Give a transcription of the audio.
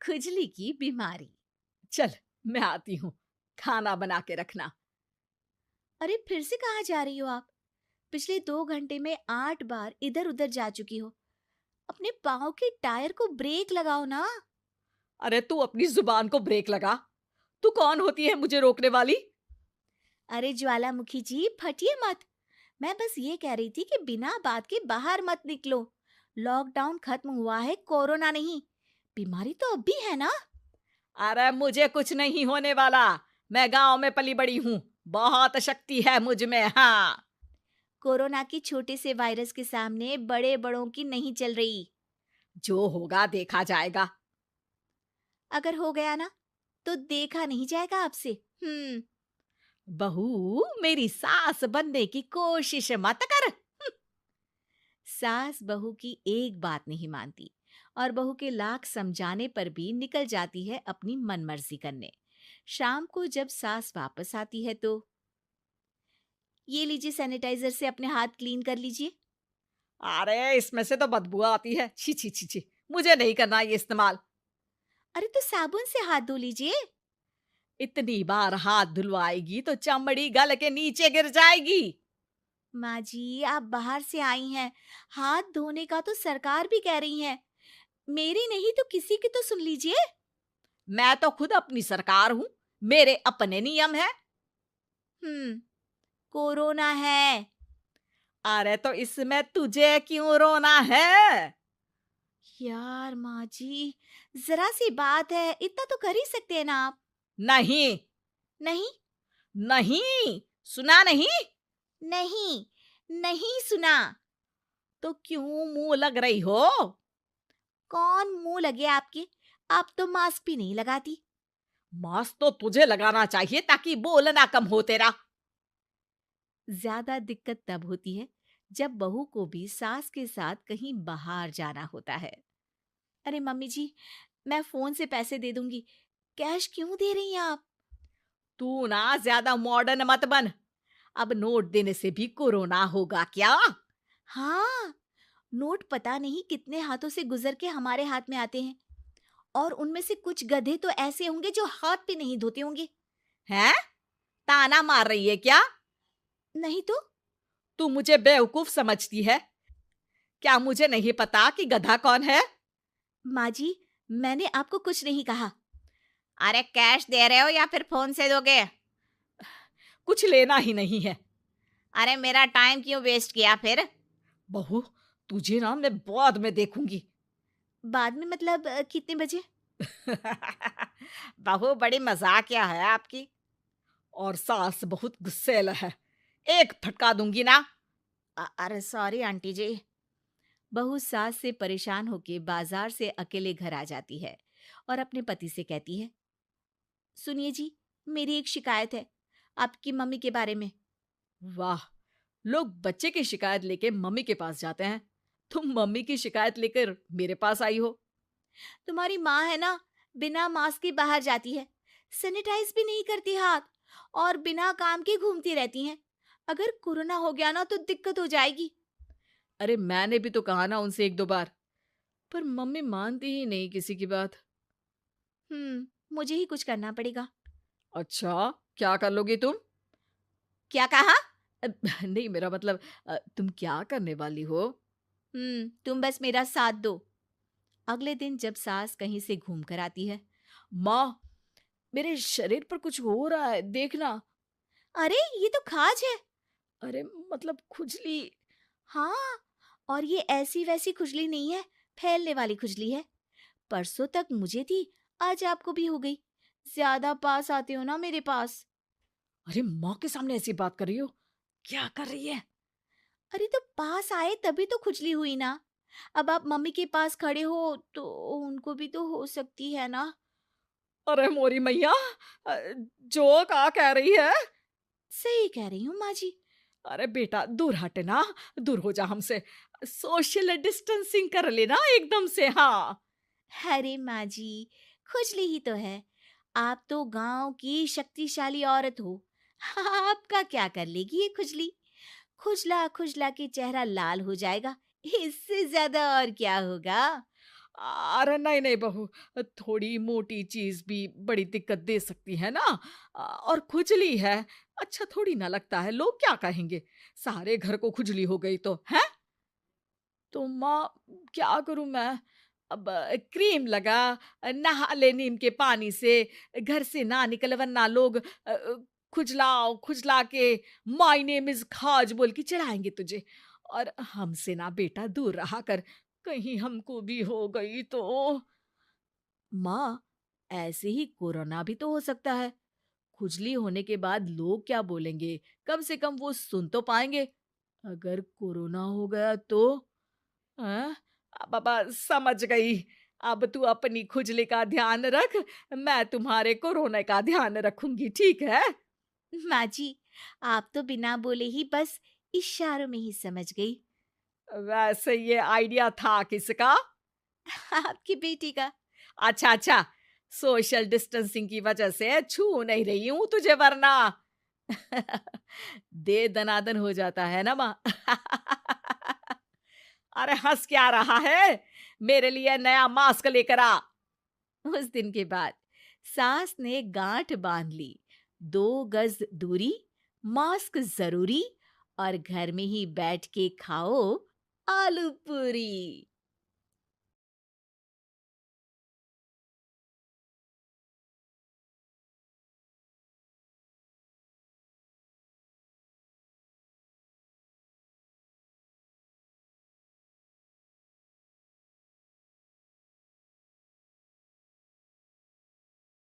खुजली की बीमारी। चल, मैं आती हूँ। खाना बना के रखना। अरे फिर से कहाँ जा रही हो आप? पिछले 2 घंटे में 8 बार इधर उधर जा चुकी हो। अपने पाँव के टायर को ब्रेक लगाओ ना। अरे तू अपनी जुबान को ब्रेक लगा। तू कौन होती है मुझे रोकने वाली? अरे ज्वालामुखी जी, फटिए मत। मैं बस ये कह रही थी कि बिना बात के बाहर मत निकलो। लॉकडाउन खत्म हुआ है, कोरोना नहीं। बीमारी तो अब भी है ना। अरे मुझे कुछ नहीं होने वाला। मैं गांव में पली बड़ी हूँ। बहुत शक्ति है मुझ में। हाँ। कोरोना की छोटे से वायरस के सामने बड़े बड़ों की नहीं चल रही। जो होगा देखा जाएगा। अगर हो गया ना, तो देखा नहीं जाएगा आपसे। बहू, मेरी सास बनने की कोशिश मत कर। सास बहू की एक बात नहीं मानती और बहू के लाख समझाने पर भी निकल जाती है अपनी मनमर्जी करने। शाम को जब सास वापस आती है तो, ये लीजिए सैनिटाइजर से अपने हाथ क्लीन कर लीजिए। अरे इसमें से तो बदबू आती है। छी छी छी छी। मुझे नहीं करना ये इस्तेमाल। अरे तो साबुन से हाथ धो लीजिए। इतनी बार हाथ धुलवाएगी तो चमड़ी गल के नीचे गिर जाएगी। माँ जी, आप बाहर से आई हैं, हाथ धोने का तो सरकार भी कह रही है। मेरी नहीं तो किसी की तो सुन लीजिए। मैं तो खुद अपनी सरकार हूँ। मेरे अपने नियम है। हम्म कोरोना है। अरे तो इसमें तुझे क्यों रोना है? यार माँ जी, जरा सी बात है, इतना तो कर ही सकते हैं ना आप। नहीं। नहीं। नहीं। सुना नहीं? नहीं। नहीं सुना। तो क्यों मुंह लग रही हो? कौन मुंह लगे आपके? आप तो मास्क भी नहीं लगाती। मास्क तो तुझे लगाना चाहिए ताकि बोलना कम हो तेरा। ज्यादा दिक्कत तब होती है जब बहू को भी सास के साथ कहीं बाहर जाना होता है। अरे मम्मी जी, मैं फोन से पैसे दे दूंगी। कैश क्यों दे रही हैं आप? तू ना ज्यादा मॉडर्न मत बन। अब नोट देने से भी कोरोना होगा क्या? हाँ, नोट पता नहीं कितने हाथों से गुजर के हमारे हाथ में आते हैं, और उनमें से कुछ गधे तो ऐसे होंगे जो हाथ भी नहीं धोते होंगे। हैं? ताना मार रही है क्या? नहीं तो। तू मुझे बेवकूफ समझती है? क्या मुझे नहीं पता कि गधा कौन है? माँ जी, मैंने आपको कुछ नहीं कहा। अरे कैश दे रहे हो या फिर फोन से दोगे? कुछ लेना ही नहीं है। अरे मेरा टाइम क्यों वेस्ट किया फिर? बहू, तुझे ना मैं बाद में देखूंगी। बाद में मतलब कितने बजे? बहू बड़ी मजाकिया है आपकी। और सास बहुत गुस्सेल है। एक फटका दूंगी ना। अरे सॉरी आंटी जी। बहू सास से परेशान होके बाजार से अकेले घर आ जाती है और अपने पति से कहती है, सुनिए जी, मेरी एक शिकायत है आपकी मम्मी के बारे में। वाह, लोग बच्चे की शिकायत लेके मम्मी के पास जाते हैं। तुम मम्मी की शिकायत लेकर मेरे पास आई हो। तुम्हारी माँ है ना, बिना मास्क के बाहर जाती है, सैनिटाइज भी नहीं करती हाथ, और बिना काम के घूमती रहती हैं। अगर कोरोना हो गया ना तो दिक्कत हो जाएगी। अरे मैंने भी तो कहा ना उनसे एक दो बार, पर मम्मी मानती ही नहीं किसी की बात। मुझे ही कुछ करना पड़ेगा। अच्छा, क्या कर लोगी तुम? क्या कहा? अ, नहीं, मेरा मतलब तुम क्या करने वाली हो? तुम बस मेरा साथ दो। अगले दिन जब सास कहीं से घूम कर आती है, माँ, मेरे शरीर पर कुछ हो रहा है, देखना। अरे ये तो खाज है। अरे मतलब खुजली। हाँ, और ये ऐसी वैसी खुजली नहीं है, फैलने वाली खुजली है। परसों तक मुझे थी, आज आपको भी हो गई। ज्यादा पास आते हो ना मेरे पास। अरे माँ के सामने ऐसी बात कर रही हो? क्या कर रही है? अरे तो पास आए तभी तो खुजली हुई ना। अब आप मम्मी के पास खड़े हो तो उनको भी तो हो सकती है ना। अरे मोरी मैया, अ, जो का कह रही है? सही कह रही हूँ माँ जी। अरे बेटा, दूर हट ना। दूर हो जा हमसे। सोशल डिस्टेंसिंग कर लेना एकदम से। हाँ। अरे माँ जी, खुजली ही तो है। आप तो गांव की शक्तिशाली औरत हो। आपका क्या कर लेगी ये खुजली? खुजला खुजला के चेहरा लाल हो जाएगा, इससे ज्यादा और क्या होगा? अरे नहीं नहीं बहू, थोड़ी मोटी चीज भी बड़ी दिक्कत दे सकती है ना। और खुजली है, अच्छा थोड़ी ना लगता है, लोग क्या कहेंगे, सारे घर को खुजली हो गई तो है। तो माँ, क्या करूं मैं? अब क्रीम लगा, नहा ले नीम के पानी से, घर से ना निकल वरना लोग खुजलाओ खुजला के माय नेम इज खाज बोल के चढ़ाएंगे तुझे। और हमसे ना बेटा दूर रहा कर, कहीं हमको भी हो गई तो। माँ, ऐसे ही कोरोना भी तो हो सकता है। खुजली होने के बाद लोग क्या बोलेंगे, कम से कम वो सुन तो पाएंगे। अगर कोरोना हो गया तो? हाँ, बाबा समझ गई। अब तू अपनी खुजली का ध्यान रख, मैं तुम्हारे कोरोना का ध्यान रखूंगी, ठीक है। माँ जी, आप तो बिना बोले ही बस इशारों में ही समझ गई। वैसे ये आइडिया था किसका? आपकी बेटी का। अच्छा अच्छा, सोशल डिस्टेंसिंग की वजह से छू नहीं रही हूं तुझे वरना। दे दनादन हो जाता है ना माँ। अरे हंस क्या रहा है, मेरे लिए नया मास्क लेकर आ। उस दिन के बाद सास ने गांठ बांध ली। 2 गज दूरी, मास्क जरूरी, और घर में ही बैठ के खाओ आलू पूरी।